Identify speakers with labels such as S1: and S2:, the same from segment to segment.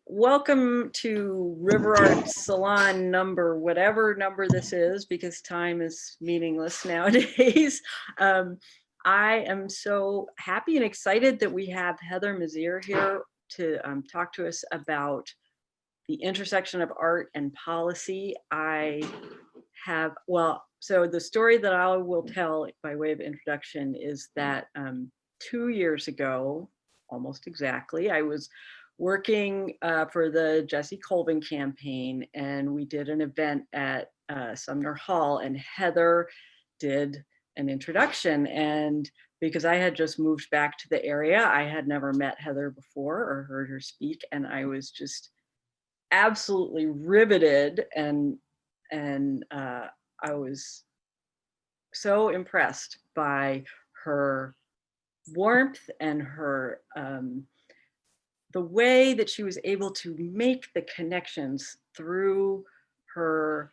S1: Welcome to RiverArts Salon number, whatever number this is, because time is meaningless nowadays. I am so happy and excited that we have Heather Mizeur here to talk to us about the intersection of art and policy. So the story that I will tell by way of introduction is that 2 years ago, almost exactly, I was working for the Jesse Colvin campaign, and we did an event at Sumner Hall, and Heather did an introduction. And because I had just moved back to the area, I had never met Heather before or heard her speak, and I was just absolutely riveted, and I was so impressed by her warmth and her the way that she was able to make the connections through her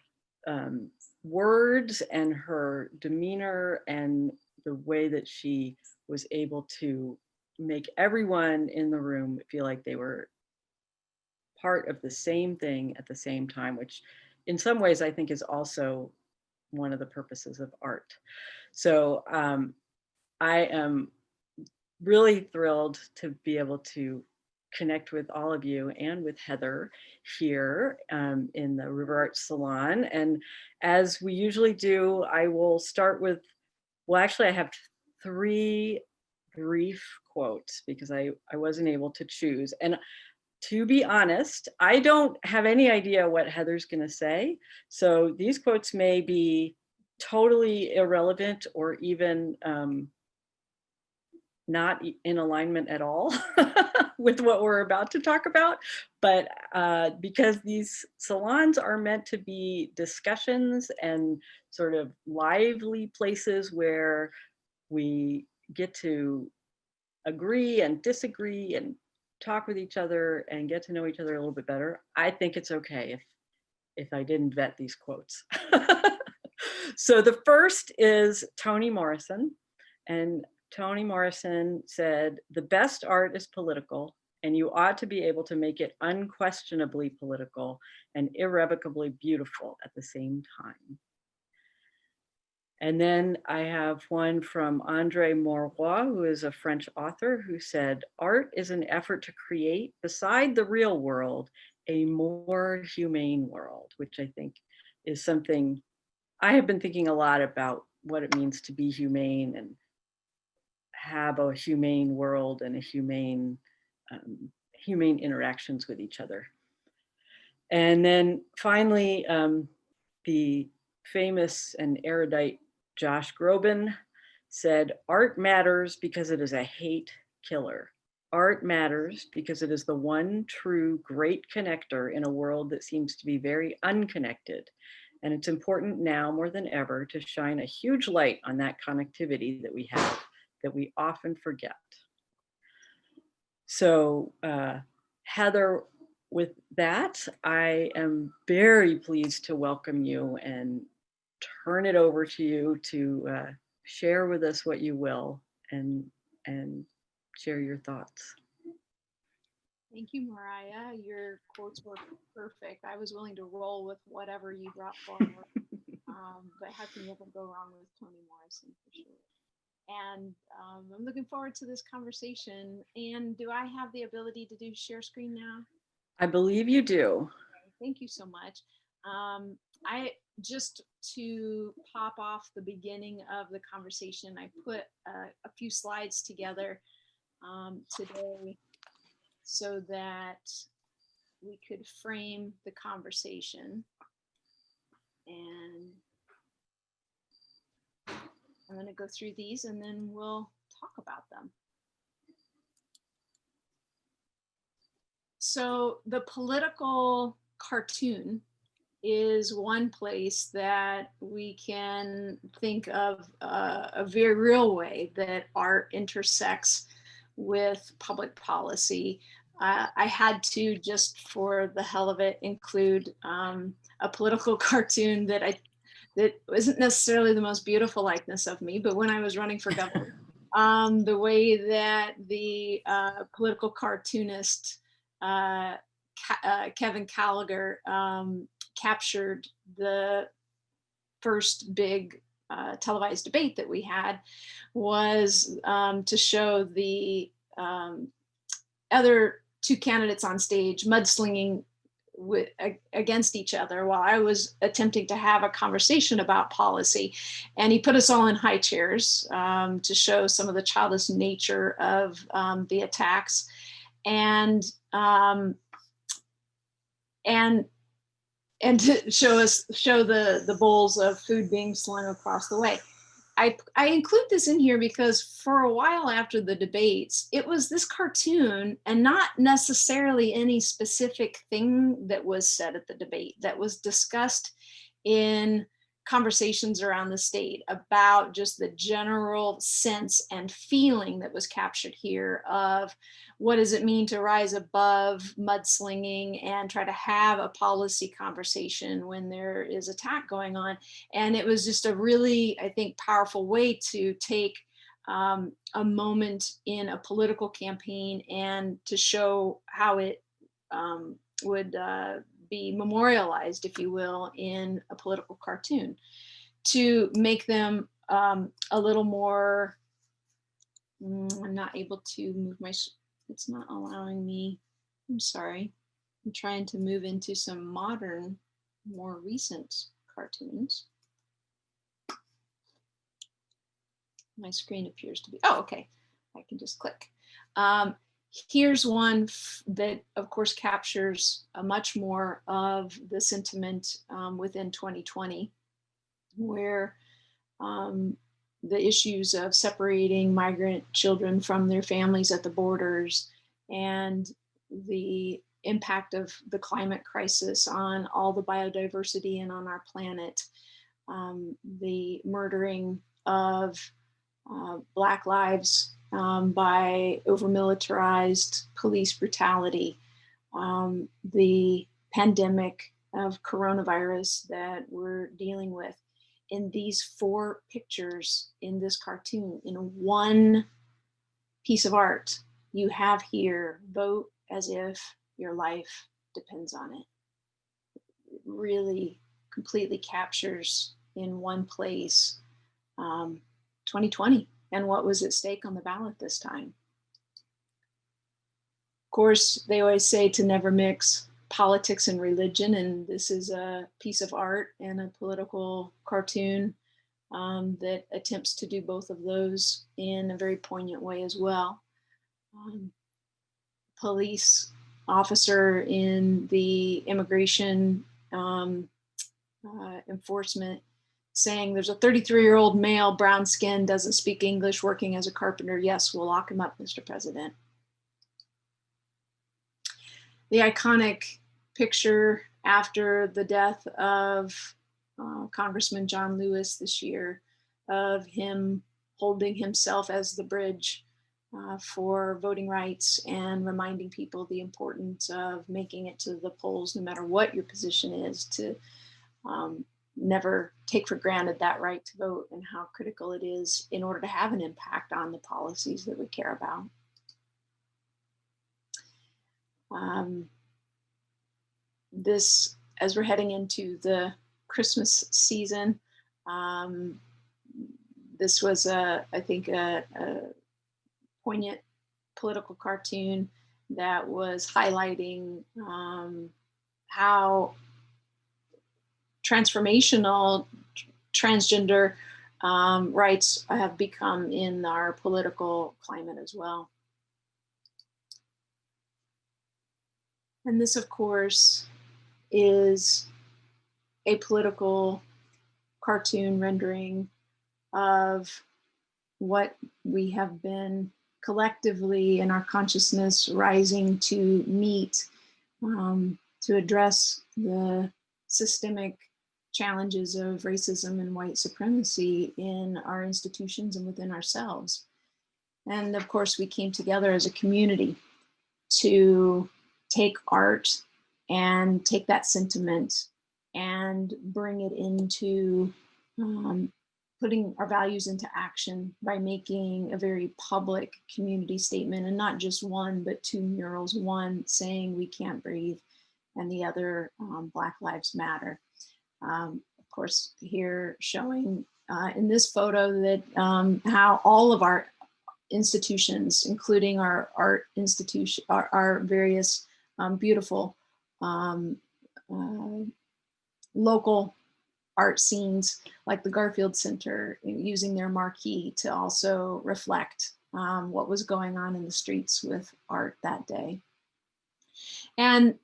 S1: words and her demeanor, and the way that she was able to make everyone in the room feel like they were part of the same thing at the same time, which in some ways I think is also one of the purposes of art. So I am really thrilled to be able to connect with all of you and with Heather here in the RiverArts Salon. And as we usually do, I will start with, well, actually I have 3 brief quotes because I wasn't able to choose. And to be honest, I don't have any idea what Heather's going to say. So these quotes may be totally irrelevant or even not in alignment at all with what we're about to talk about. But because these salons are meant to be discussions and sort of lively places where we get to agree and disagree and talk with each other and get to know each other a little bit better, I think it's okay if I didn't vet these quotes. So the first is Toni Morrison, and Toni Morrison said, "The best art is political, and you ought to be able to make it unquestionably political and irrevocably beautiful at the same time." And then I have one from André Maurois, who is a French author, who said, "Art is an effort to create, beside the real world, a more humane world," which I think is something I have been thinking a lot about, what it means to be humane and have a humane world and a humane interactions with each other. And then finally, the famous and erudite Josh Groban said, "Art matters because it is a hate killer. Art matters because it is the one true great connector in a world that seems to be very unconnected. And it's important now more than ever to shine a huge light on that connectivity that we have, that we often forget." So Heather, with that, I am very pleased to welcome you and turn it over to you to share with us what you will and share your thoughts.
S2: Thank you, Mariah. Your quotes were perfect. I was willing to roll with whatever you brought forward. But how can you ever go wrong with Toni Morrison, for sure? And I'm looking forward to this conversation. And do I have the ability to do share screen now?
S1: I believe you do.
S2: Okay, thank you so much. I just to pop off the beginning of the conversation, I put a few slides together today so that we could frame the conversation. And I'm going to go through these and then we'll talk about them. So the political cartoon is one place that we can think of a very real way that art intersects with public policy. I had to, just for the hell of it, include a political cartoon that isn't necessarily the most beautiful likeness of me, but when I was running for governor, the way that the political cartoonist Kevin Gallagher captured the first big televised debate that we had, was to show the other two candidates on stage mudslinging against each other while I was attempting to have a conversation about policy. And he put us all in high chairs to show some of the childish nature of the attacks, and to show the bowls of food being slung across the way. I include this in here because for a while after the debates, it was this cartoon and not necessarily any specific thing that was said at the debate that was discussed in conversations around the state about just the general sense and feeling that was captured here of what does it mean to rise above mudslinging and try to have a policy conversation when there is attack going on. And it was just a really, I think, powerful way to take a moment in a political campaign and to show how it would be memorialized, if you will, in a political cartoon, to make them a little more, I'm not able to move it's not allowing me, I'm sorry. I'm trying to move into some modern, more recent cartoons. My screen appears to be, oh, okay, I can just click. Here's one that, of course, captures much more of the sentiment within 2020, where the issues of separating migrant children from their families at the borders and the impact of the climate crisis on all the biodiversity and on our planet, the murdering of Black lives by over-militarized police brutality, the pandemic of coronavirus that we're dealing with. In these 4 pictures in this cartoon, in one piece of art, you have here, vote as if your life depends on it. It really completely captures in one place 2020 and what was at stake on the ballot this time. Of course, they always say to never mix politics and religion, and this is a piece of art and a political cartoon that attempts to do both of those in a very poignant way as well. Police officer in the immigration enforcement saying there's a 33-year-old male, brown skin, doesn't speak English, working as a carpenter. Yes, we'll lock him up, Mr. President. The iconic picture after the death of Congressman John Lewis this year, of him holding himself as the bridge for voting rights and reminding people the importance of making it to the polls, no matter what your position is, to never take for granted that right to vote and how critical it is in order to have an impact on the policies that we care about. This, as we're heading into the Christmas season, this was I think a poignant political cartoon that was highlighting how transformational transgender rights have become in our political climate as well. And this, of course, is a political cartoon rendering of what we have been collectively in our consciousness rising to meet, to address the systemic challenges of racism and white supremacy in our institutions and within ourselves. And of course, we came together as a community to take art and take that sentiment and bring it into putting our values into action by making a very public community statement, and not just one, but two murals, one saying we can't breathe and the other Black Lives Matter. Of course, here showing in this photo that how all of our institutions, including our art institution, our various beautiful local art scenes like the Garfield Center, using their marquee to also reflect what was going on in the streets with art that day. And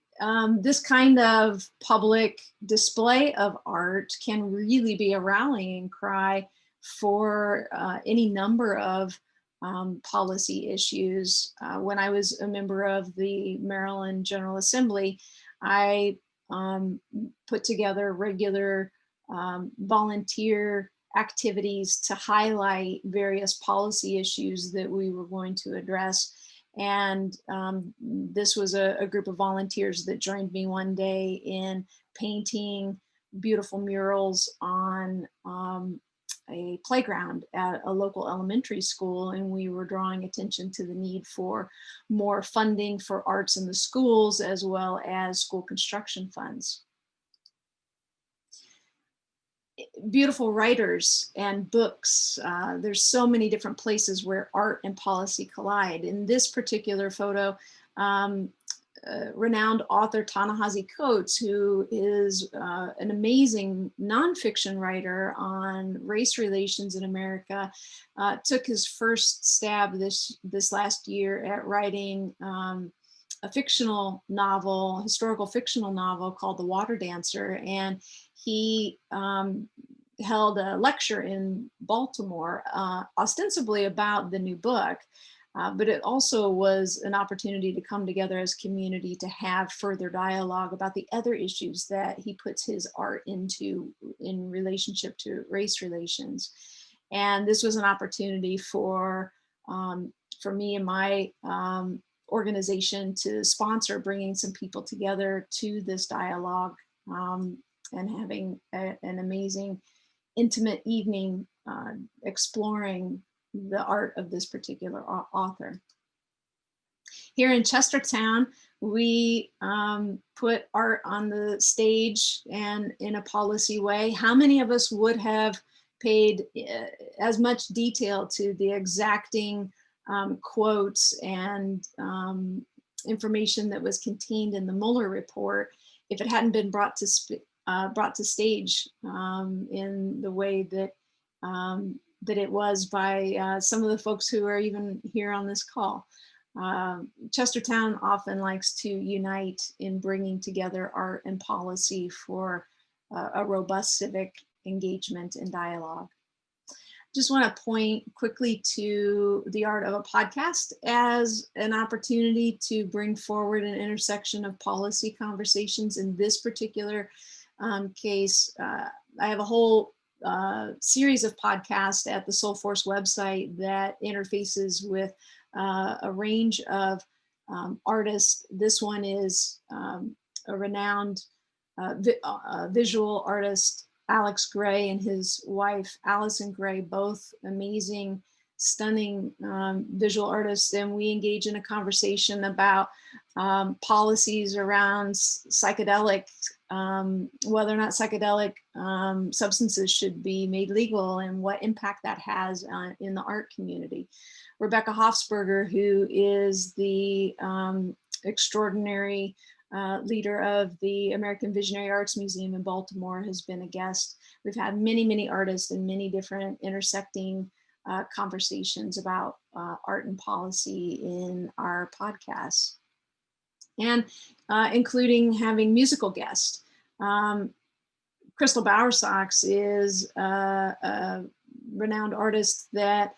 S2: this kind of public display of art can really be a rallying cry for any number of policy issues. When I was a member of the Maryland General Assembly, I put together regular volunteer activities to highlight various policy issues that we were going to address. And this was a group of volunteers that joined me one day in painting beautiful murals on a playground at a local elementary school. And we were drawing attention to the need for more funding for arts in the schools, as well as school construction funds. Beautiful writers and books. There's so many different places where art and policy collide. In this particular photo, renowned author Ta-Nehisi Coates, who is an amazing nonfiction writer on race relations in America, took his first stab this last year at writing a fictional novel, historical fictional novel called The Water Dancer. And he held a lecture in Baltimore, ostensibly about the new book, but it also was an opportunity to come together as community to have further dialogue about the other issues that he puts his art into in relationship to race relations. And this was an opportunity for me and my organization to sponsor bringing some people together to this dialogue, and having an amazing, intimate evening exploring the art of this particular author. Here in Chestertown, we put art on the stage and in a policy way. How many of us would have paid as much detail to the exacting quotes and information that was contained in the Mueller report if it hadn't been brought to stage in the way that that it was by some of the folks who are even here on this call. Chestertown often likes to unite in bringing together art and policy for a robust civic engagement and dialogue. Just want to point quickly to the art of a podcast as an opportunity to bring forward an intersection of policy conversations. In this particular case, I have a whole series of podcasts at the Soul Force website that interfaces with a range of artists. This one is a renowned visual artist, Alex Gray, and his wife, Allison Gray, both amazing, stunning visual artists. And we engage in a conversation about policies around psychedelic, whether or not psychedelic substances should be made legal and what impact that has in the art community. Rebecca Hofsberger, who is the extraordinary leader of the American Visionary Arts Museum in Baltimore, has been a guest. We've had many, many artists and many different intersecting conversations about art and policy in our podcasts, and including having musical guests. Crystal Bowersox is a renowned artist that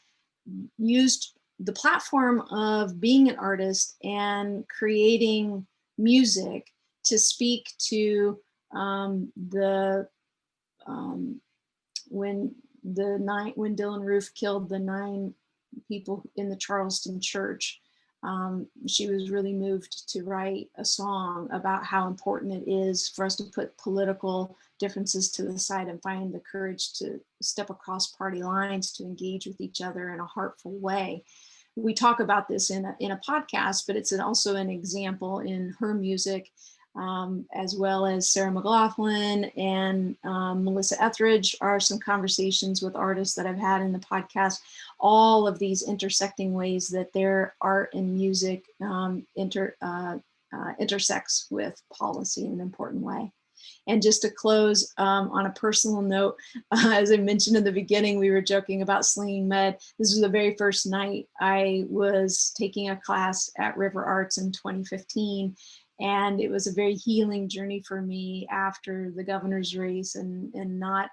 S2: used the platform of being an artist and creating music to speak to when Dylan Roof killed the 9 people in the Charleston church. she was really moved to write a song about how important it is for us to put political differences to the side and find the courage to step across party lines to engage with each other in a heartful way. We talk about this in a podcast, but it's also an example in her music, as well as Sarah McLaughlin and Melissa Etheridge are some conversations with artists that I've had in the podcast. All of these intersecting ways that their art and music intersects with policy in an important way. And just to close on a personal note, as I mentioned in the beginning, we were joking about slinging med. This was the very first night I was taking a class at RiverArts in 2015. And it was a very healing journey for me after the governor's race and not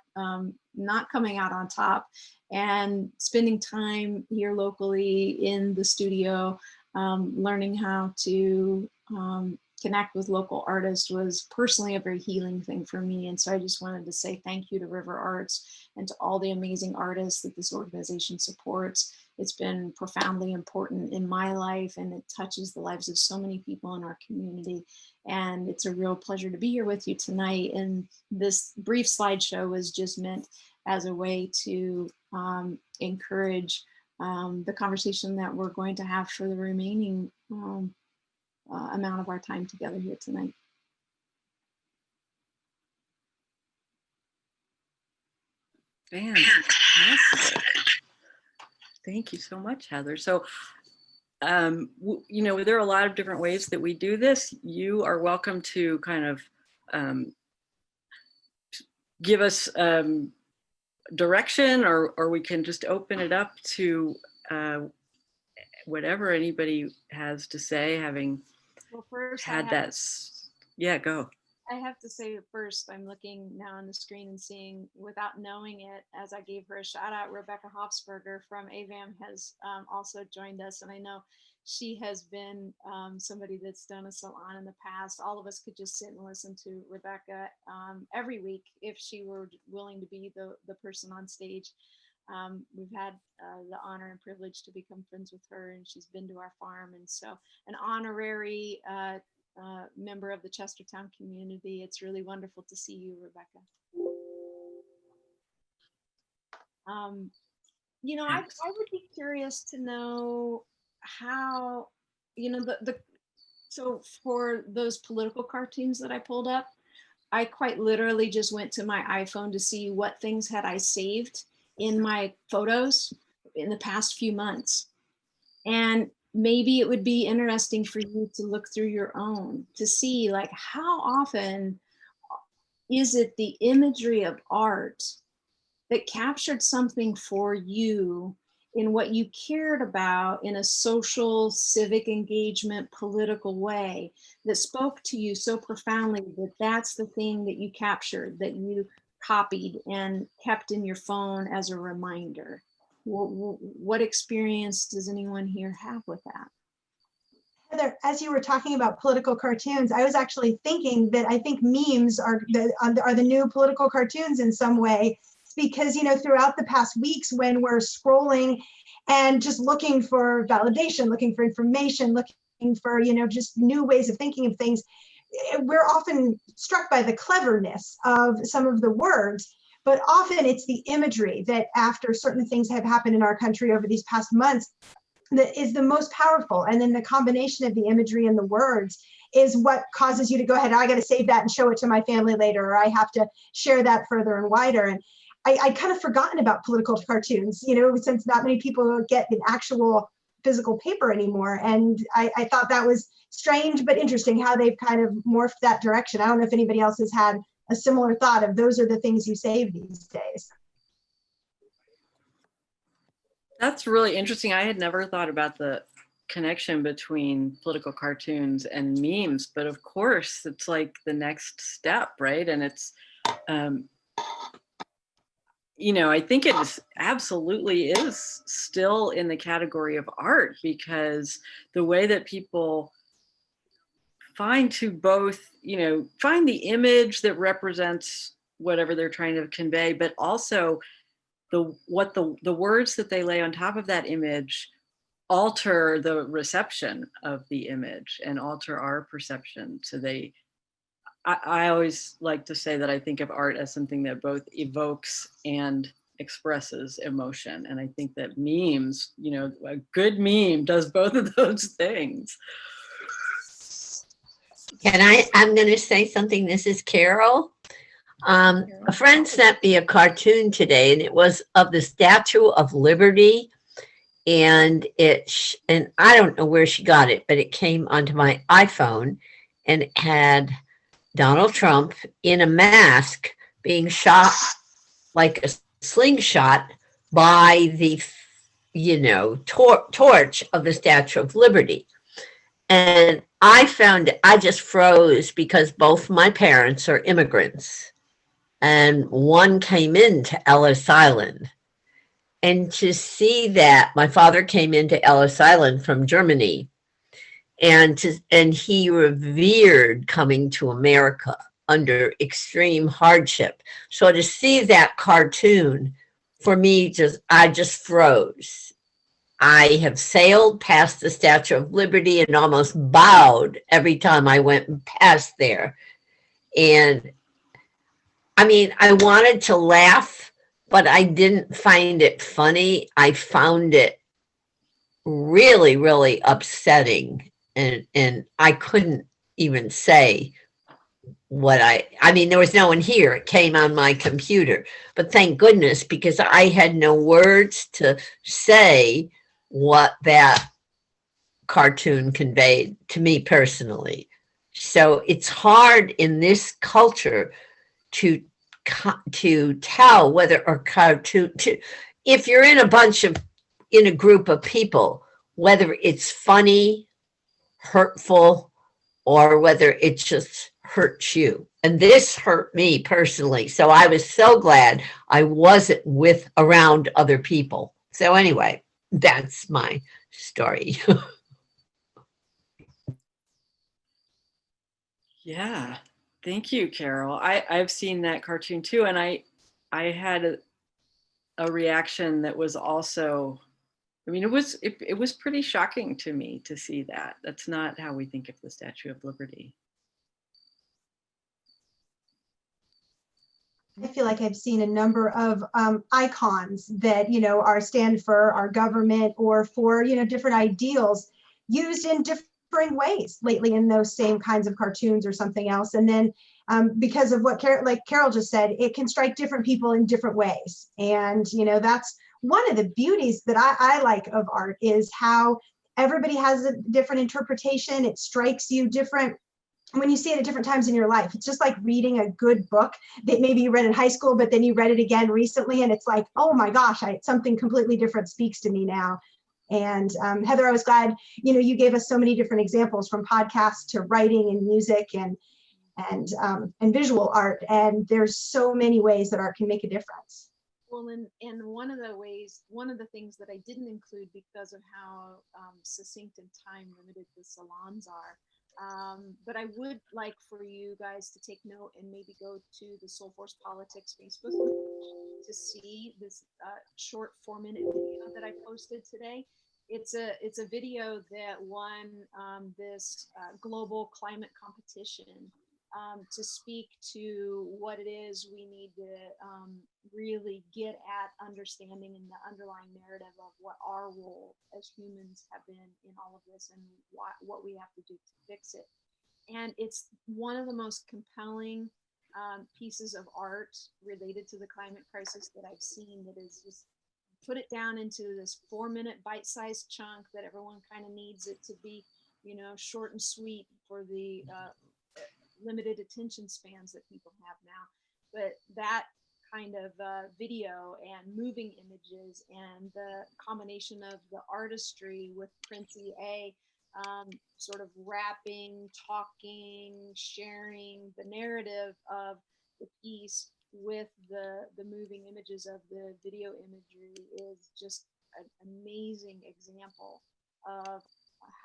S2: coming out on top, and spending time here locally in the studio, learning how to connect with local artists was personally a very healing thing for me. And so I just wanted to say thank you to RiverArts and to all the amazing artists that this organization supports. It's been profoundly important in my life, and it touches the lives of so many people in our community. And it's a real pleasure to be here with you tonight. And this brief slideshow was just meant as a way to encourage the conversation that we're going to have for the remaining amount of our time together here tonight.
S1: Fantastic. Thank you so much, Heather. So, you know, there are a lot of different ways that we do this. You are welcome to kind of give us direction, or we can just open it up to whatever anybody has to say, having had that. Yeah, go.
S2: I have to say first, I'm looking now on the screen and seeing, without knowing it, as I gave her a shout out, Rebecca Hofsberger from AVAM has also joined us. And I know she has been somebody that's done a salon in the past. All of us could just sit and listen to Rebecca every week if she were willing to be the person on stage. We've had the honor and privilege to become friends with her, and she's been to our farm. And so an honorary member of the Chestertown community. It's really wonderful to see you, Rebecca. You know, I would be curious to know how, you know, so for those political cartoons that I pulled up, I quite literally just went to my iPhone to see what things had I saved in my photos in the past few months. And maybe it would be interesting for you to look through your own to see, like, how often is it the imagery of art that captured something for you in what you cared about in a social, civic engagement, political way that spoke to you so profoundly that that's the thing that you captured, that you copied and kept in your phone as a reminder? What experience does anyone here have with that?
S3: Heather, as you were talking about political cartoons, I was actually thinking that I think memes are the new political cartoons in some way, because, you know, throughout the past weeks when we're scrolling and just looking for validation, looking for information, looking for, you know, just new ways of thinking of things, we're often struck by the cleverness of some of the words. But often it's the imagery that, after certain things have happened in our country over these past months, that is the most powerful. And then the combination of the imagery and the words is what causes you to go ahead, I got to save that and show it to my family later, or I have to share that further and wider. And I kind of forgotten about political cartoons, you know, since not many people get an actual physical paper anymore. And I thought that was strange but interesting how they've kind of morphed that direction. I don't know if anybody else has had a similar thought of those are the things you save these days.
S1: That's really interesting. I had never thought about the connection between political cartoons and memes, but of course it's like the next step, right? And it's, you know, I think it is absolutely is still in the category of art, because the way that people find to both, you know, find the image that represents whatever they're trying to convey, but also the words that they lay on top of that image alter the reception of the image and alter our perception. So I always like to say that I think of art as something that both evokes and expresses emotion. And I think that memes, you know, a good meme does both of those things.
S4: I'm going to say something. This is Carol. A friend sent me a cartoon today, and it was of the Statue of Liberty. And and I don't know where she got it, but it came onto my iPhone, and it had Donald Trump in a mask being shot like a slingshot by the, torch of the Statue of Liberty. And I just froze because both my parents are immigrants, and one came into Ellis Island. And to see that, my father came into Ellis Island from Germany, and he revered coming to America under extreme hardship. So to see that cartoon, for me, I just froze. I have sailed past the Statue of Liberty and almost bowed every time I went past there. And I mean, I wanted to laugh, but I didn't find it funny. I found it really, really upsetting. And I couldn't even say what I mean, there was no one here. It came on my computer. But thank goodness, because I had no words to say what that cartoon conveyed to me personally. So it's hard in this culture to tell whether a cartoon, if you're in a group of people, whether it's funny, hurtful, or whether it just hurts you. And this hurt me personally. So I was so glad I wasn't around other people. So anyway, that's my story.
S1: Yeah, thank you, Carol. I've seen that cartoon too, and I had a reaction that was also, I mean, it was pretty shocking to me to see that. That's not how we think of the Statue of Liberty.
S3: I feel like I've seen a number of icons that, are stand for our government or for, different ideals used in different ways lately in those same kinds of cartoons or something else. And then because of what Carol just said, it can strike different people in different ways. And, that's one of the beauties that I like of art, is how everybody has a different interpretation. It strikes you different when you see it at different times in your life. It's just like reading a good book that maybe you read in high school, but then you read it again recently, and it's like, oh my gosh, something completely different speaks to me now. And Heather, I was glad, you gave us so many different examples, from podcasts to writing and music and visual art. And there's so many ways that art can make a difference.
S2: Well, and one of the things that I didn't include because of how succinct and time limited the salons are, but I would like for you guys to take note and maybe go to the Soul Force Politics Facebook page to see this short 4-minute video that I posted today. It's a video that won this global climate competition to speak to what it is we need to really get at understanding in the underlying narrative of what our role as humans have been in all of this, and what we have to do to fix it. And it's one of the most compelling pieces of art related to the climate crisis that I've seen, that is just put it down into this 4-minute bite-sized chunk that everyone kind of needs it to be, short and sweet for the limited attention spans that people have now. But that kind of video and moving images and the combination of the artistry with Princey A, sort of rapping, talking, sharing the narrative of the piece with the moving images of the video imagery, is just an amazing example of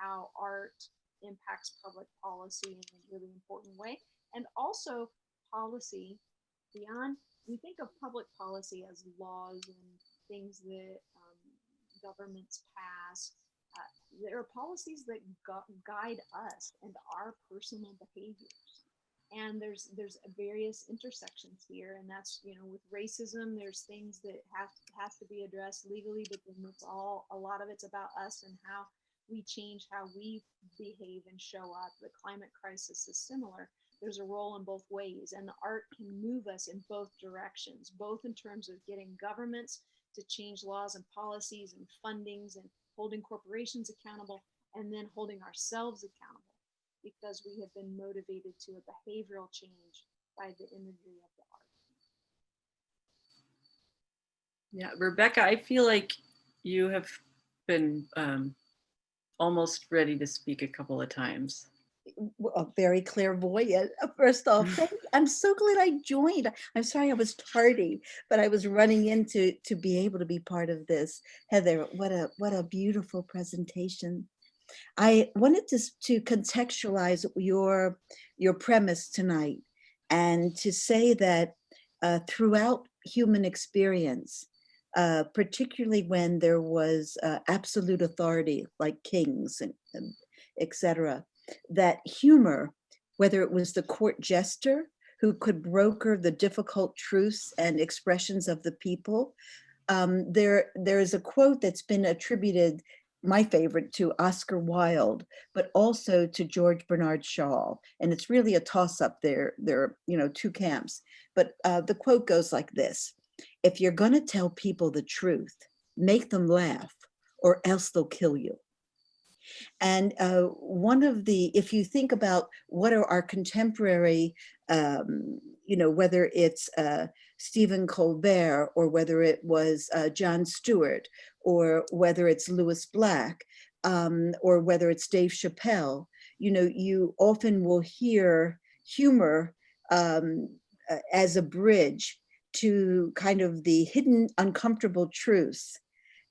S2: how art impacts public policy in a really important way. And also policy beyond, we think of public policy as laws and things that governments pass, there are policies that guide us and our personal behaviors. And there's various intersections here, and that's, you know, with racism, there's things that have to be addressed legally, but then it's a lot of it's about us and how we change how we behave and show up. The climate crisis is similar. There's a role in both ways, and the art can move us in both directions, both in terms of getting governments to change laws and policies and fundings and holding corporations accountable, and then holding ourselves accountable, because we have been motivated to a behavioral change by the imagery of the art.
S1: Yeah, Rebecca, I feel like you have been almost ready to speak a couple of times.
S5: Very clairvoyant. First off, I'm so glad I joined. I'm sorry I was tardy, but I was running in to be able to be part of this. Heather, what a beautiful presentation. I wanted to contextualize your premise tonight, and to say that throughout human experience, particularly when there was absolute authority like kings and etc., that humor, whether it was the court jester who could broker the difficult truths and expressions of the people, there is a quote that's been attributed, my favorite, to Oscar Wilde, but also to George Bernard Shaw. And it's really a toss-up there. There are, you know, two camps. But the quote goes like this: if you're going to tell people the truth, make them laugh, or else they'll kill you. And one of the, if you think about what are our contemporary, you know, whether it's Stephen Colbert, or whether it was Jon Stewart, or whether it's Louis Black, or whether it's Dave Chappelle, you know, you often will hear humor as a bridge to kind of the hidden uncomfortable truths.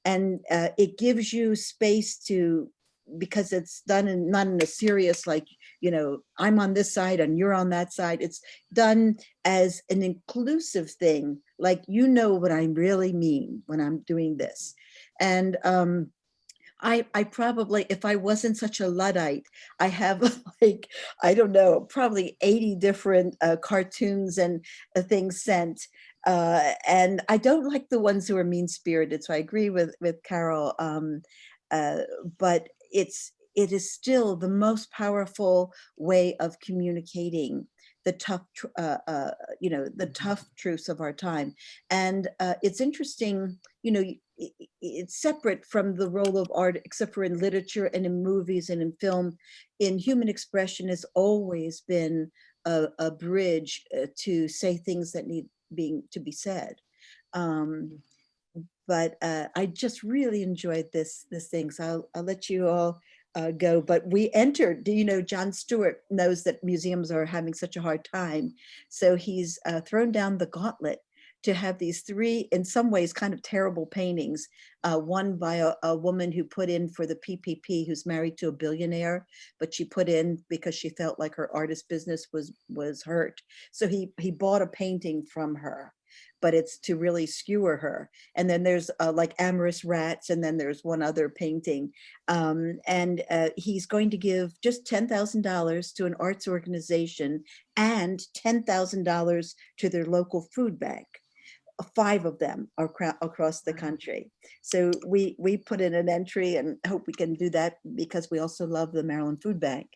S5: And it gives you space to, because it's done in, not in a serious, like, you know, I'm on this side and you're on that side. It's done as an inclusive thing, like, you know what I really mean when I'm doing this. And I probably, if I wasn't such a Luddite, I have like, I don't know, probably 80 different cartoons and things sent. And I don't like the ones who are mean-spirited. So I agree with Carol. But it is still the most powerful way of communicating the tough, you know, the tough truths of our time. And it's interesting, you know, it's separate from the role of art, except for in literature and in movies and in film. In human expression has always been a bridge to say things that need to be said. But I just really enjoyed this thing. So I'll let you all go. But we entered, you know, Jon Stewart knows that museums are having such a hard time. So he's thrown down the gauntlet to have these three, in some ways, kind of terrible paintings. One by a woman who put in for the PPP, who's married to a billionaire, but she put in because she felt like her artist business was hurt. So he bought a painting from her, but it's to really skewer her. And then there's like amorous rats, and then there's one other painting. And he's going to give just $10,000 to an arts organization and $10,000 to their local food bank. 5 of them are across the country. So we put in an entry and hope we can do that, because we also love the Maryland Food Bank,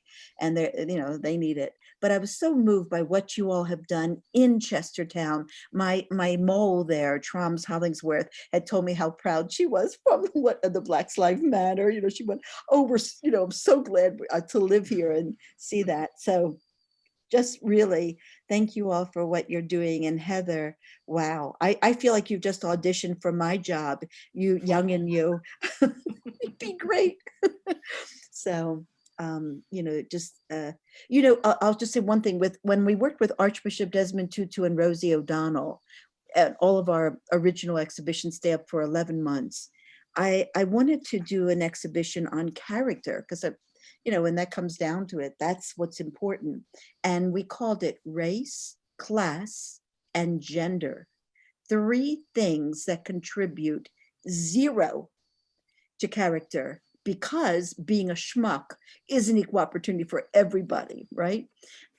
S5: and they, you know, they need it. But I was so moved by what you all have done in Chestertown. My mole there, Troms Hollingsworth, had told me how proud she was from what the Black Lives Matter. You know, she went, oh, we're, you know, I'm so glad to live here and see that. So just really thank you all for what you're doing. And Heather, wow, I feel like you've just auditioned for my job, you young and you. It'd be great. So, you know, just, you know, I'll just say one thing. When we worked with Archbishop Desmond Tutu and Rosie O'Donnell, at all of our original exhibitions stay up for 11 months, I wanted to do an exhibition on character, because you know, when that comes down to it, that's what's important. And we called it race, class, and gender. 3 things that contribute 0 to character, because being a schmuck is an equal opportunity for everybody, right?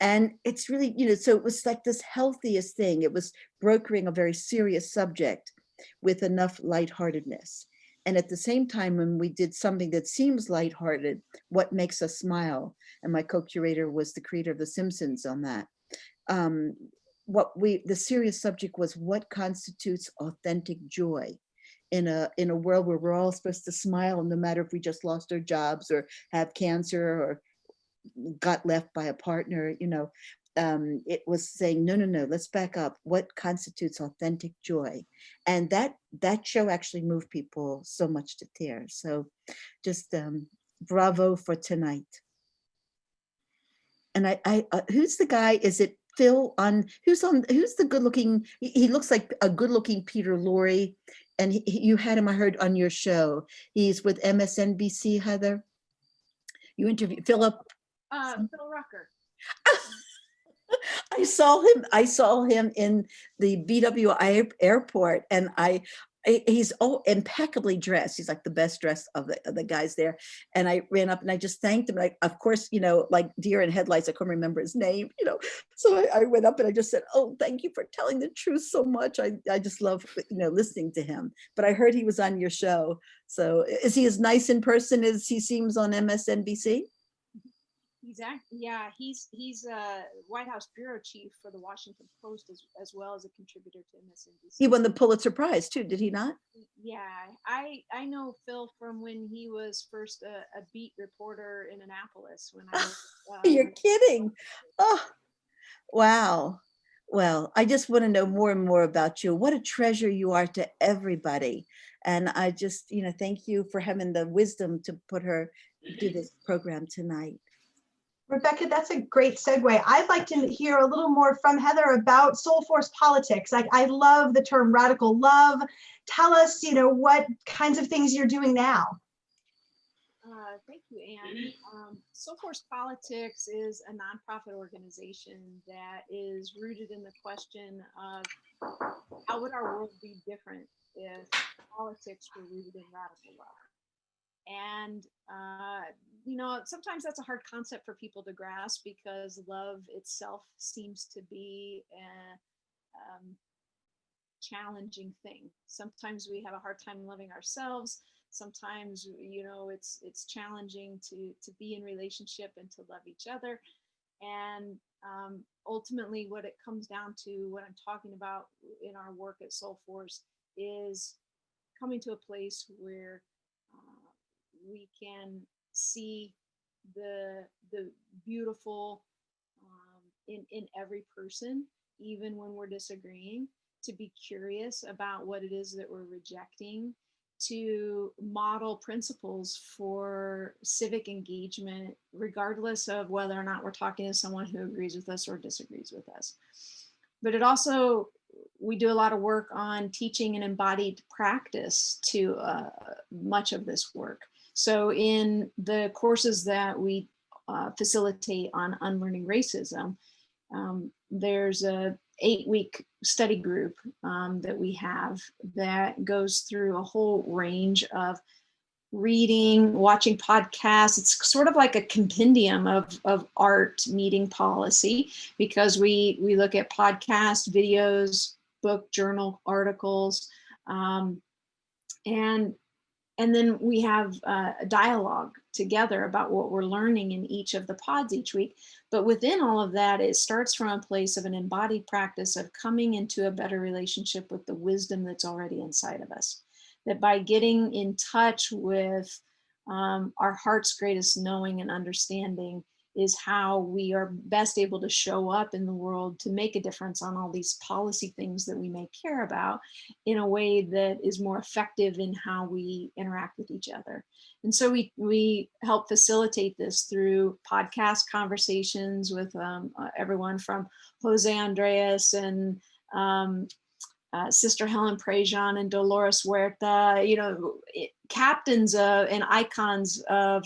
S5: And it's really, so it was like this healthiest thing. It was brokering a very serious subject with enough lightheartedness. And at the same time, when we did something that seems lighthearted, what makes us smile? And my co-curator was the creator of The Simpsons on that. The serious subject was what constitutes authentic joy in a world where we're all supposed to smile, no matter if we just lost our jobs or have cancer or got left by a partner. It was saying, no, let's back up. What constitutes authentic joy? And that show actually moved people so much to tears. So just bravo for tonight. And I who's the guy? Is it Phil who's the good looking? He looks like a good looking Peter Lorre. And you had him, I heard, on your show. He's with MSNBC, Heather. You interviewed Philip.
S2: Phil Rucker.
S5: I saw him in the BWI airport, and he's impeccably dressed. He's like the best dressed of the guys there. And I ran up and I just thanked him. Like, of course, like deer in headlights, I couldn't remember his name, So I went up and I just said, oh, thank you for telling the truth so much. I just love, listening to him. But I heard he was on your show. So is he as nice in person as he seems on MSNBC?
S2: He's a White House bureau chief for the Washington Post as well as a contributor to MSNBC.
S5: He won the Pulitzer Prize too, did he not?
S2: Yeah, I know Phil from when he was first a beat reporter in Annapolis when I was,
S5: You're kidding. Oh, wow. Well, I just want to know more and more about you. What a treasure you are to everybody. And I just, thank you for having the wisdom to put her do this program tonight.
S3: Rebecca, that's a great segue. I'd like to hear a little more from Heather about soul force politics. Like, I love the term radical love. Tell us, what kinds of things you're doing now.
S2: Thank you, Anne. Soul Force Politics is a nonprofit organization that is rooted in the question of how would our world be different if politics were rooted in radical love. And, sometimes that's a hard concept for people to grasp because love itself seems to be a challenging thing. Sometimes we have a hard time loving ourselves. Sometimes, it's challenging to be in relationship and to love each other. And ultimately, what it comes down to, what I'm talking about in our work at Soul Force, is coming to a place where we can see the beautiful in every person, even when we're disagreeing, to be curious about what it is that we're rejecting, to model principles for civic engagement, regardless of whether or not we're talking to someone who agrees with us or disagrees with us. But we do a lot of work on teaching an embodied practice to much of this work. So in the courses that we facilitate on unlearning racism, there's a 8-week study group that we have that goes through a whole range of reading, watching podcasts. It's sort of like a compendium of art meeting policy, because we look at podcasts, videos, book, journal articles, and then we have a dialogue together about what we're learning in each of the pods each week. But within all of that, it starts from a place of an embodied practice of coming into a better relationship with the wisdom that's already inside of us. That by getting in touch with our heart's greatest knowing and understanding is how we are best able to show up in the world to make a difference on all these policy things that we may care about in a way that is more effective in how we interact with each other. And so we help facilitate this through podcast conversations with everyone from Jose Andreas and Sister Helen Prejean and Dolores Huerta, captains and icons of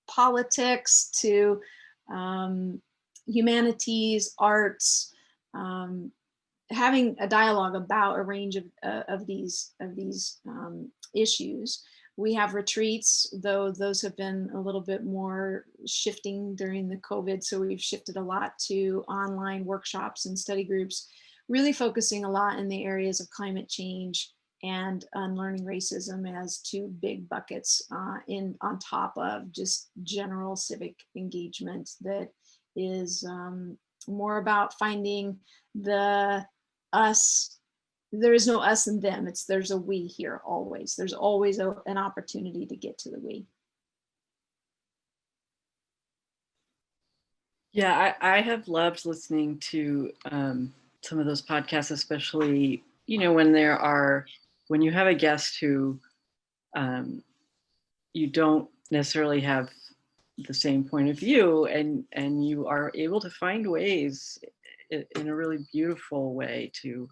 S2: politics to humanities, arts, having a dialogue about a range of these issues We have retreats, though those have been a little bit more shifting during the COVID. So we've shifted a lot to online workshops and study groups, really focusing a lot in the areas of climate change and unlearning racism as two big buckets on top of just general civic engagement that is more about finding the us. There is no us and them. There's a we here always. There's always an opportunity to get to the we.
S1: Yeah, I have loved listening to some of those podcasts, especially, when you have a guest who you don't necessarily have the same point of view, and you are able to find ways in a really beautiful way to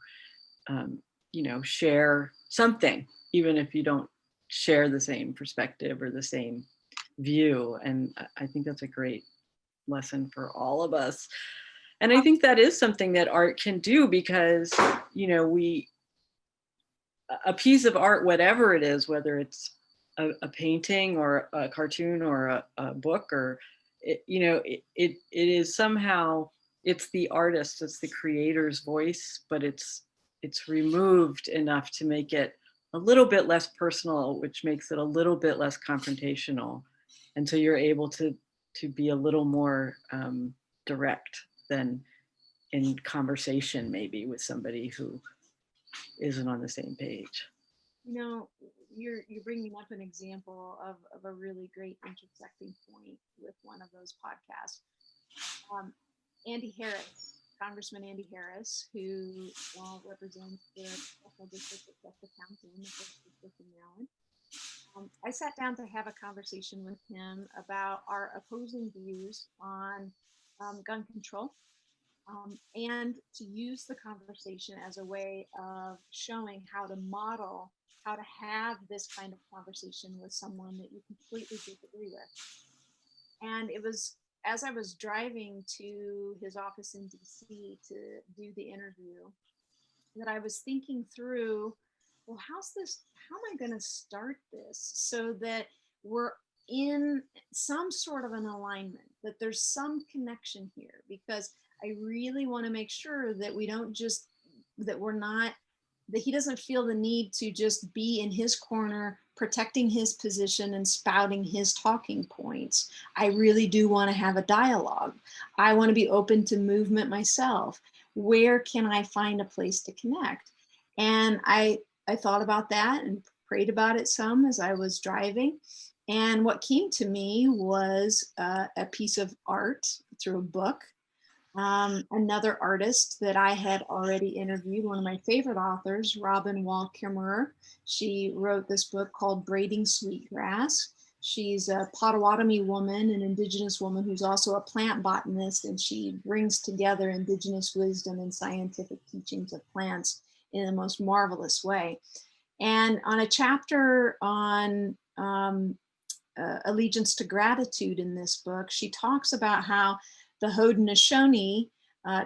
S1: share something, even if you don't share the same perspective or the same view. And I think that's a great lesson for all of us. And I think that is something that art can do, because a piece of art, whatever it is, whether it's a painting or a cartoon or a book, or it is somehow, it's the artist, it's the creator's voice, but it's removed enough to make it a little bit less personal, which makes it a little bit less confrontational. And so you're able to be a little more direct than in conversation, maybe with somebody who isn't on the same page.
S2: You're bringing up an example of a really great intersecting point with one of those podcasts. Andy Harris, Congressman Andy Harris, who represents the Special District of Chestertown in the 1st District in Maryland. I sat down to have a conversation with him about our opposing views on gun control, and to use the conversation as a way of showing how to model how to have this kind of conversation with someone that you completely disagree with. And it was as I was driving to his office in DC to do the interview that I was thinking through, well, how am I going to start this so that we're in some sort of an alignment, that there's some connection here, because I really want to make sure that we don't just, that he doesn't feel the need to just be in his corner, protecting his position and spouting his talking points. I really do want to have a dialogue. I want to be open to movement myself. Where can I find a place to connect? And I thought about that and prayed about it some as I was driving. And what came to me was a piece of art through a book. Another artist that I had already interviewed, one of my favorite authors, Robin Wall Kimmerer. She wrote this book called Braiding Sweetgrass. She's a Potawatomi woman, an indigenous woman who's also a plant botanist, and she brings together indigenous wisdom and scientific teachings of plants in the most marvelous way. And on a chapter on allegiance to gratitude in this book, she talks about how the Haudenosaunee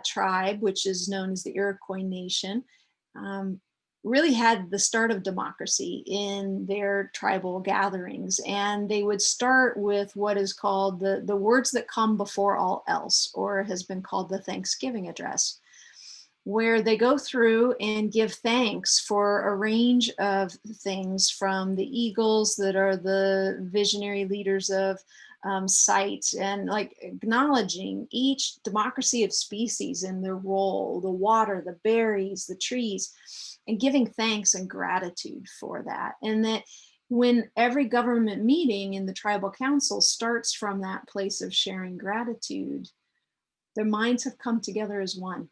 S2: tribe, which is known as the Iroquois Nation, really had the start of democracy in their tribal gatherings. And they would start with what is called the words that come before all else, or has been called the Thanksgiving address, where they go through and give thanks for a range of things, from the eagles that are the visionary leaders of sites, and like acknowledging each democracy of species and their role, the water, the berries, the trees, and giving thanks and gratitude for that. And that when every government meeting in the tribal council starts from that place of sharing gratitude, their minds have come together as one.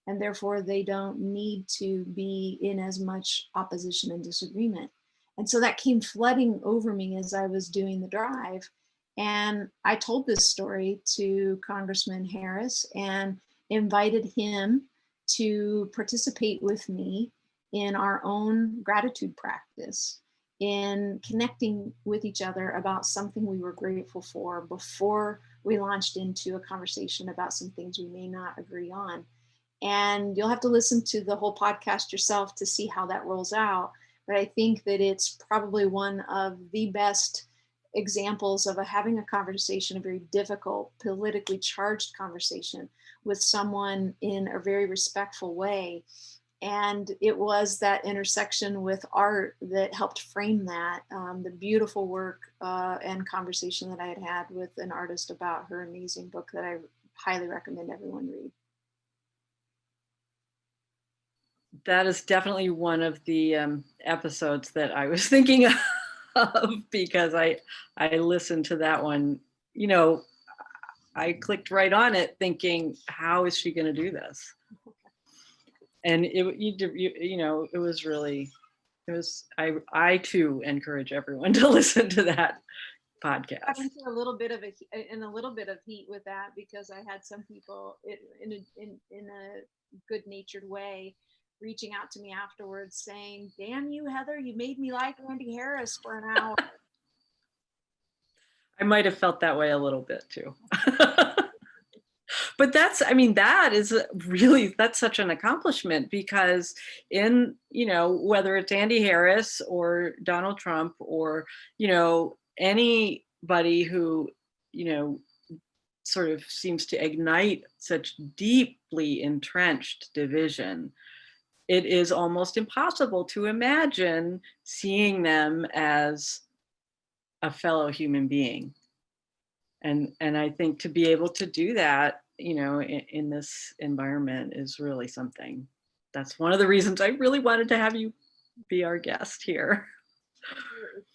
S2: And therefore they don't need to be in as much opposition and disagreement. And so that came flooding over me as I was doing the drive. And I told this story to Congressman Harris and invited him to participate with me in our own gratitude practice, in connecting with each other about something we were grateful for before we launched into a conversation about some things we may not agree on. And you'll have to listen to the whole podcast yourself to see how that rolls out. but I think that it's probably one of the best examples of having a conversation, a very difficult, politically charged conversation with someone in a very respectful way. And it was that intersection with art that helped frame that, the beautiful work and conversation that I had had with an artist about her amazing book that I highly recommend everyone read.
S1: That is definitely one of the episodes that I was thinking of, because I listened to that one. You know, I clicked right on it thinking, how is she going to do this? And you know, it was really, it was, I too encourage everyone to listen to that podcast.
S2: I went through a little bit of heat with that, because I had some people in a good-natured way reaching out to me afterwards saying, "Damn you, Heather, you made me like Andy Harris for an hour."
S1: I might have felt that way a little bit too. But that's, I mean, that is really, that's such an accomplishment, because in, you know, whether it's Andy Harris or Donald Trump or, you know, anybody who, you know, sort of seems to ignite such deeply entrenched division, it is almost impossible to imagine seeing them as a fellow human being. And I think to be able to do that, you know, in this environment is really something. That's one of the reasons I really wanted to have you be our guest here.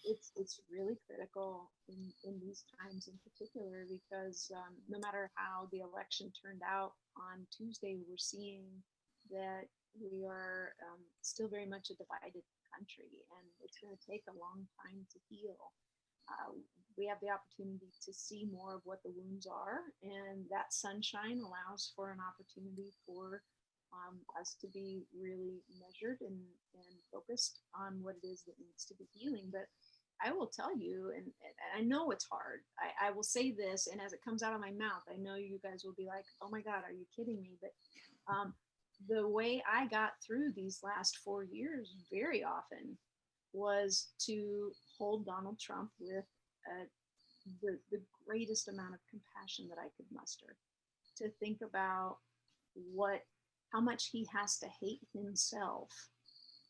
S2: It's really critical in these times in particular, because no matter how the election turned out on Tuesday, we're seeing that we are still very much a divided country, and it's going to take a long time to heal. We have the opportunity to see more of what the wounds are, and that sunshine allows for an opportunity for us to be really measured and focused on what it is that needs to be healing. But I will tell you, and I know it's hard, I will say this, and as it comes out of my mouth, I know you guys will be like, "Oh my God, are you kidding me?" But the way I got through these last 4 years very often was to hold Donald Trump with the greatest amount of compassion that I could muster, to think about how much he has to hate himself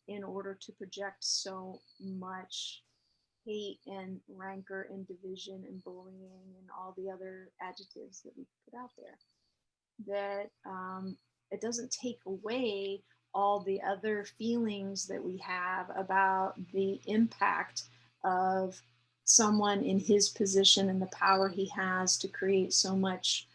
S2: in order to project so much hate and rancor and division and bullying and all the other adjectives that we put out there. That it doesn't take away all the other feelings that we have about the impact of someone in his position and the power he has to create so much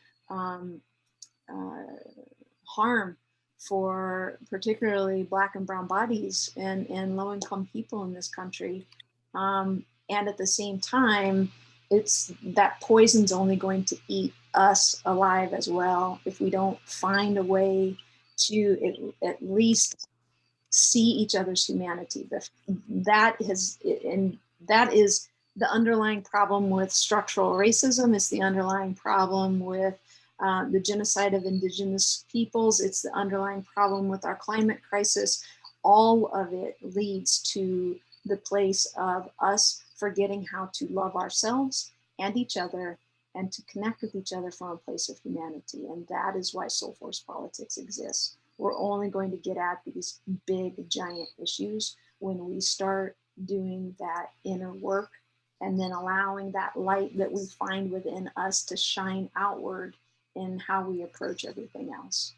S2: harm for particularly Black and brown bodies and low-income people in this country. And at the same time, it's that poison's only going to eat us alive as well if we don't find a way to at least see each other's humanity. That is the underlying problem with structural racism. It's the underlying problem with the genocide of indigenous peoples. It's the underlying problem with our climate crisis. All of it leads to the place of us forgetting how to love ourselves and each other and to connect with each other from a place of humanity. And that is why soul force politics exists. We're only going to get at these big, giant issues when we start doing that inner work and then allowing that light that we find within us to shine outward in how we approach everything else.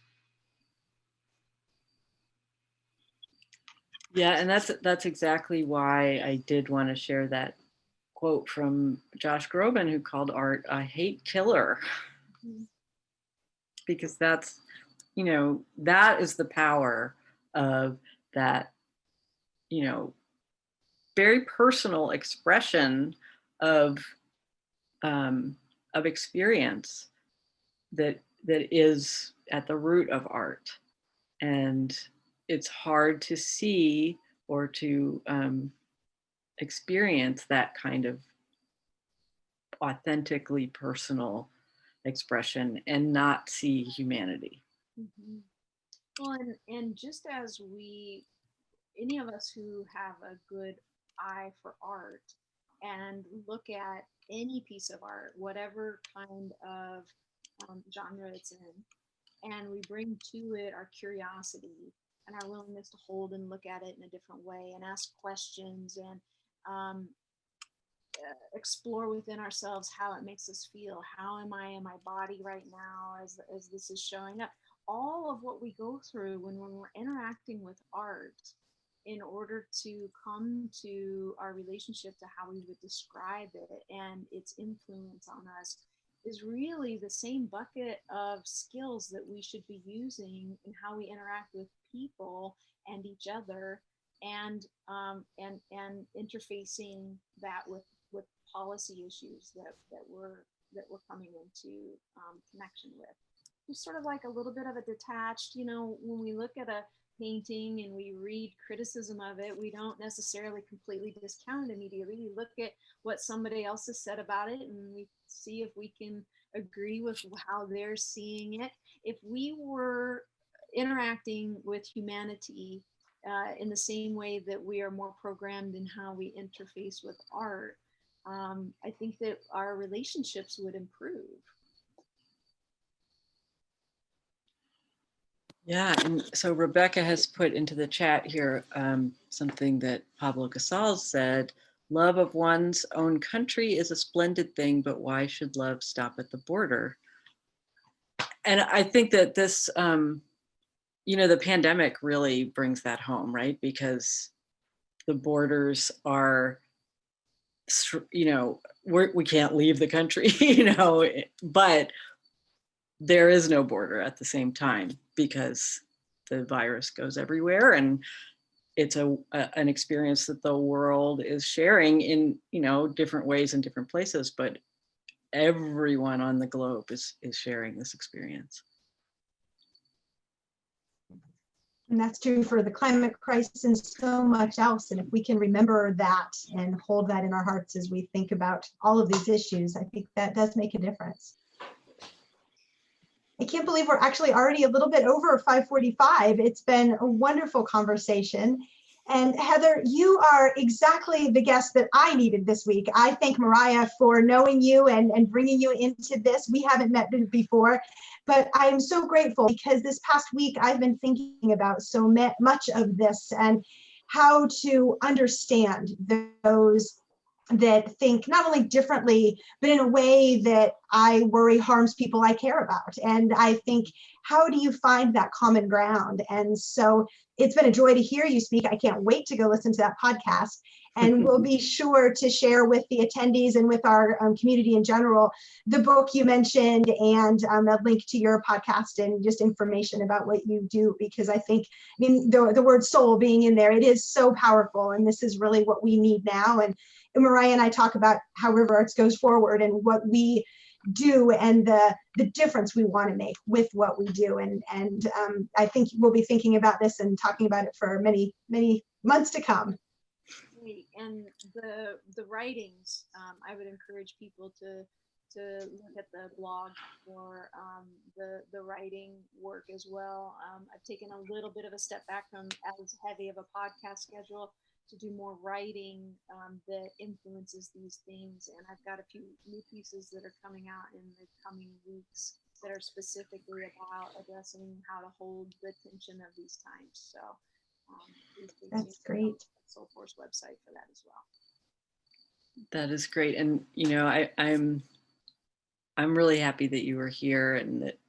S1: Yeah, and that's exactly why I did want to share that quote from Josh Groban, who called art a hate killer. Mm-hmm. Because that's, you know, that is the power of that, you know, very personal expression of experience that is at the root of art. And it's hard to see or to experience that kind of authentically personal expression and not see humanity.
S2: Mm-hmm. Well, and just as we any of us who have a good eye for art and look at any piece of art, whatever kind of genre it's in, and we bring to it our curiosity and our willingness to hold and look at it in a different way and ask questions and explore within ourselves how it makes us feel. How am I in my body right now as this is showing up? All of what we go through when we're interacting with art in order to come to our relationship to how we would describe it and its influence on us is really the same bucket of skills that we should be using in how we interact with people and each other, and interfacing that with policy issues that we're coming into connection with. It's sort of like a little bit of a detached, when we look at a painting and we read criticism of it, we don't necessarily completely discount it immediately. We look at what somebody else has said about it and we see if we can agree with how they're seeing it. If we were interacting with humanity in the same way that we are more programmed in how we interface with art, I think that our relationships would improve.
S1: Yeah, and so Rebecca has put into the chat here something that Pablo Casals said: love of one's own country is a splendid thing, but why should love stop at the border? And I think that this, the pandemic really brings that home, right? Because the borders are, we can't leave the country, but there is no border at the same time because the virus goes everywhere, and it's an experience that the world is sharing in different ways in different places, but everyone on the globe is sharing this experience.
S3: And that's true for the climate crisis and so much else. And if we can remember that and hold that in our hearts as we think about all of these issues, I think that does make a difference. I can't believe we're actually already a little bit over 5:45. It's been a wonderful conversation. And Heather, you are exactly the guest that I needed this week. I thank Mariah for knowing you and bringing you into this. We haven't met before, but I am so grateful because this past week I've been thinking about so much of this and how to understand those that think not only differently, but in a way that I worry harms people I care about. And I think, how do you find that common ground? And so it's been a joy to hear you speak. I can't wait to go listen to that podcast. And we'll be sure to share with the attendees and with our community in general, the book you mentioned and a link to your podcast and just information about what you do, because I think, the word soul being in there, it is so powerful. And this is really what we need now. And Mariah and I talk about how RiverArts goes forward and what we do and the difference we want to make with what we do. And I think we'll be thinking about this and talking about it for many, many months to come.
S2: And the writings, I would encourage people to look at the blog for the writing work as well. I've taken a little bit of a step back from as heavy of a podcast schedule to do more writing that influences these things. And I've got a few new pieces that are coming out in the coming weeks that are specifically about addressing how to hold the tension of these times. So
S3: that's great.
S2: Soulforce website for that as well.
S1: That is great. And, I'm really happy that you were here and that,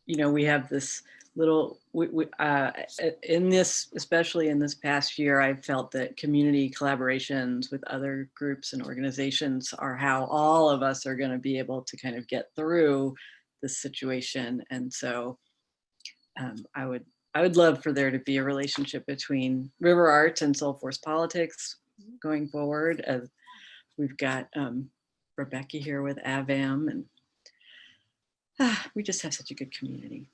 S1: we have this little, in this, especially in this past year, I've felt that community collaborations with other groups and organizations are how all of us are going to be able to kind of get through this situation. And so I would love for there to be a relationship between RiverArts and Soulforce Politics going forward. As we've got Rebecca here with AVAM, and we just have such a good community.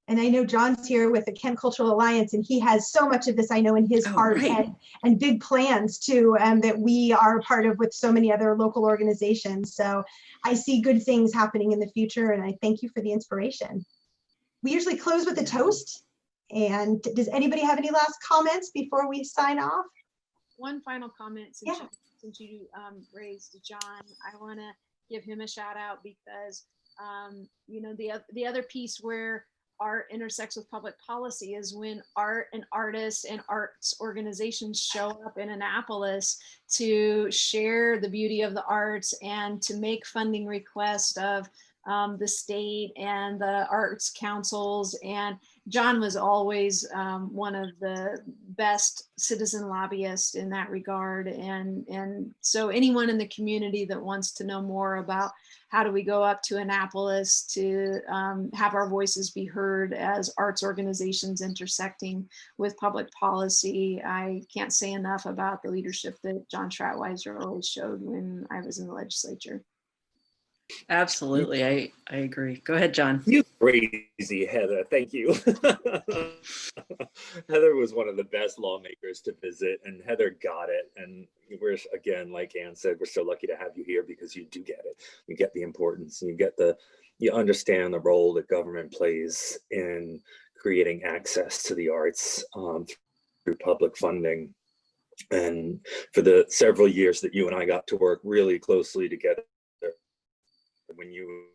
S3: And I know John's here with the Kent Cultural Alliance, and he has so much of this, I know, in his heart,
S1: right.
S3: and big plans too, that we are a part of with so many other local organizations. So I see good things happening in the future, and I thank you for the inspiration. We usually close with a toast. And does anybody have any last comments before we sign off?
S2: One final comment,
S3: Yeah.
S2: since you raised John, I want to give him a shout out because you know, the other piece where art intersects with public policy is when art and artists and arts organizations show up in Annapolis to share the beauty of the arts and to make funding requests of the state and the arts councils. And John was always one of the best citizen lobbyists in that regard. And so anyone in the community that wants to know more about how do we go up to Annapolis to have our voices be heard as arts organizations intersecting with public policy, I can't say enough about the leadership that John Stratweiser always showed when I was in the legislature.
S1: Absolutely. I agree. Go ahead, John.
S6: You crazy, Heather. Thank you. Heather was one of the best lawmakers to visit, and Heather got it. And we're, again, like Ann said, we're so lucky to have you here because you do get it. You get the importance, and you understand the role that government plays in creating access to the arts through public funding. And for the several years that you and I got to work really closely together, when you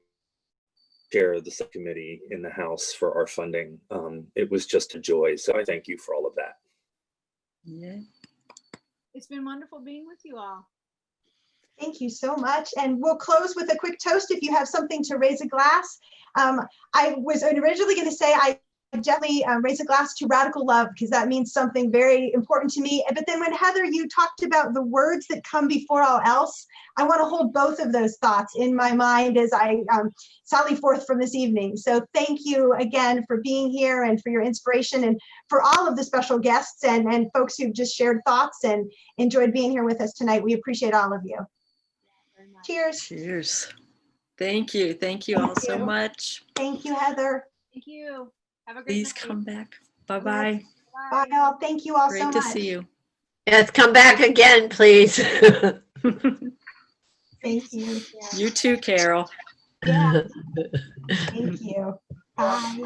S6: chair the subcommittee in the House for our funding, it was just a joy. So I thank you for all of that.
S1: Yeah.
S2: It's been wonderful being with you all.
S3: Thank you so much. And we'll close with a quick toast if you have something to raise a glass. I was originally going to say I definitely raise a glass to radical love because that means something very important to me. But then when Heather, you talked about the words that come before all else, I want to hold both of those thoughts in my mind as I sally forth from this evening. So thank you again for being here and for your inspiration and for all of the special guests and folks who've just shared thoughts and enjoyed being here with us tonight. We appreciate all of you.
S2: Very much.
S3: Cheers.
S1: Cheers. Thank you. Thank you all so
S3: you.
S1: much.
S3: Thank you, Heather.
S2: Thank you. Have a great
S1: Please
S2: night.
S1: come back. Bye-bye.
S3: Bye all. Thank you all so
S1: Great to
S3: much.
S1: see you.
S4: Yes, come back again, please.
S3: Thank you.
S1: You too, Carol.
S3: Yeah. Thank you. Bye.